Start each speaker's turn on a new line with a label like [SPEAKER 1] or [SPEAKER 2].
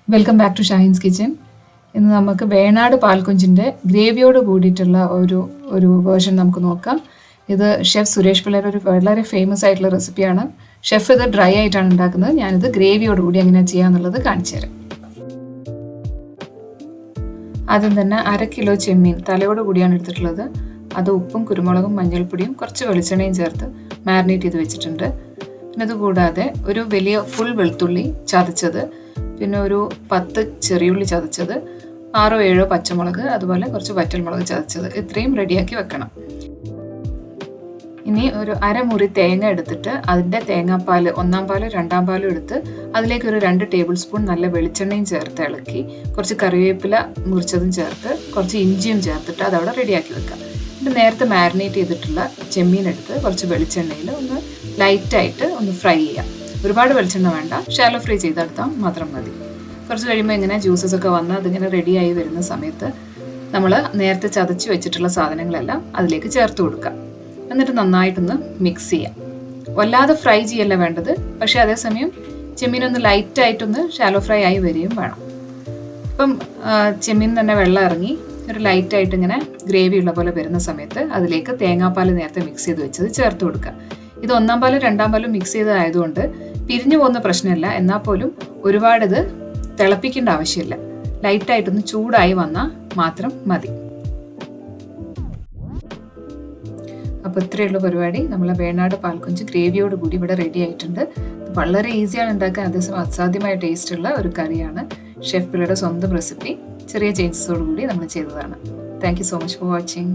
[SPEAKER 1] Welcome back to Shahin's kitchen. ഇന്ന് നമുക്ക് വേണാട് പാൽക്കൊഞ്ചിൻ്റെ ഗ്രേവിയോട് കൂടിയിട്ടുള്ള ഒരു വേർഷൻ നമുക്ക് നോക്കാം. ഇത് ഷെഫ് സുരേഷ് പിള്ളയുടെ ഒരു വളരെ ഫേമസ് ആയിട്ടുള്ള റെസിപ്പിയാണ്. ഷെഫ് ഇത് ഡ്രൈ ആയിട്ടാണ് ഉണ്ടാക്കുന്നത്. ഞാനിത് ഗ്രേവിയോട് കൂടി എങ്ങനെയാണ് ചെയ്യാന്നുള്ളത് കാണിച്ചു തരാം. ആദ്യം തന്നെ 1/2 കിലോ ചെമ്മീൻ തലയോട് കൂടിയാണ് എടുത്തിട്ടുള്ളത്. അത് ഉപ്പും കുരുമുളകും മഞ്ഞൾപ്പൊടിയും കുറച്ച് വെളിച്ചെണ്ണയും ചേർത്ത് മാരിനേറ്റ് ചെയ്ത് വെച്ചിട്ടുണ്ട്. പിന്നെ അതുകൂടാതെ ഒരു വലിയ ഫുൾ വെളുത്തുള്ളി ചതച്ചത്, പിന്നെ ഒരു 10 ചെറിയുള്ളി ചതച്ചത്, 6-7 പച്ചമുളക്, അതുപോലെ കുറച്ച് വറ്റൽമുളക് ചതച്ചത്, ഇത്രയും റെഡിയാക്കി വെക്കണം. ഇനി ഒരു 1/2 മുറി തേങ്ങ എടുത്തിട്ട് അതിൻ്റെ തേങ്ങാപ്പാൽ 1-ാം പാലും 2-ാം പാലും എടുത്ത് അതിലേക്ക് ഒരു 2 ടേബിൾ സ്പൂൺ നല്ല വെളിച്ചെണ്ണയും ചേർത്ത് ഇളക്കി കുറച്ച് കറിവേപ്പില മുറിച്ചതും ചേർത്ത് കുറച്ച് ഇഞ്ചിയും ചേർത്തിട്ട് അതവിടെ റെഡിയാക്കി വെക്കാം. എന്നിട്ട് നേരത്തെ മാരിനേറ്റ് ചെയ്തിട്ടുള്ള ചെമ്മീൻ എടുത്ത് കുറച്ച് വെളിച്ചെണ്ണയിൽ ഒന്ന് ലൈറ്റായിട്ട് ഒന്ന് ഫ്രൈ ചെയ്യാം. ഒരുപാട് വെളിച്ചെണ്ണ വേണ്ട, ഷാലോ ഫ്രൈ ചെയ്തെടുത്താൽ മാത്രം മതി. കുറച്ച് കഴിയുമ്പോൾ ഇങ്ങനെ ജ്യൂസസ് ഒക്കെ വന്ന് അതിങ്ങനെ റെഡിയായി വരുന്ന സമയത്ത് നമ്മൾ നേരത്തെ ചതച്ച് വെച്ചിട്ടുള്ള സാധനങ്ങളെല്ലാം അതിലേക്ക് ചേർത്ത് കൊടുക്കാം. എന്നിട്ട് നന്നായിട്ടൊന്ന് മിക്സ് ചെയ്യാം. വല്ലാതെ ഫ്രൈ ചെയ്യല്ല വേണ്ടത്, പക്ഷേ അതേസമയം ചെമ്മീനൊന്ന് ലൈറ്റായിട്ടൊന്ന് ഷാലോ ഫ്രൈ ആയി വരികയും വേണം. ഇപ്പം ചെമ്മീൻ തന്നെ വെള്ളം ഇറങ്ങി ഒരു ലൈറ്റായിട്ട് ഇങ്ങനെ ഗ്രേവി ഉള്ള പോലെ വരുന്ന സമയത്ത് അതിലേക്ക് തേങ്ങാപ്പാൽ നേരത്തെ മിക്സ് ചെയ്ത് വെച്ചത് ചേർത്ത് കൊടുക്കുക. ഇത് 1-ാം പാലും 2-ാം പാലും മിക്സ് ചെയ്തതായതുകൊണ്ട് പിരിഞ്ഞു പോകുന്ന പ്രശ്നമില്ല. എന്നാൽ പോലും ഒരുപാട് ഇത് തിളപ്പിക്കേണ്ട ആവശ്യമില്ല. ലൈറ്റായിട്ടൊന്ന് ചൂടായി വന്നാൽ മാത്രം മതി. അപ്പോൾ ഇത്രയുള്ള പരിപാടി. നമ്മളെ വേണാട് പാൽക്കൊഞ്ച് ഗ്രേവിയോട് കൂടി ഇവിടെ റെഡി ആയിട്ടുണ്ട്. വളരെ ഈസിയാണ് ഉണ്ടാക്കാൻ, അതേസമയം അസാധ്യമായ ടേസ്റ്റുള്ള ഒരു കറിയാണ്. ഷെഫ് പിള്ളയുടെ സ്വന്തം റെസിപ്പി ചെറിയ ചേഞ്ചസോട് കൂടി നമ്മൾ ചെയ്തതാണ്. Thank you so much for watching.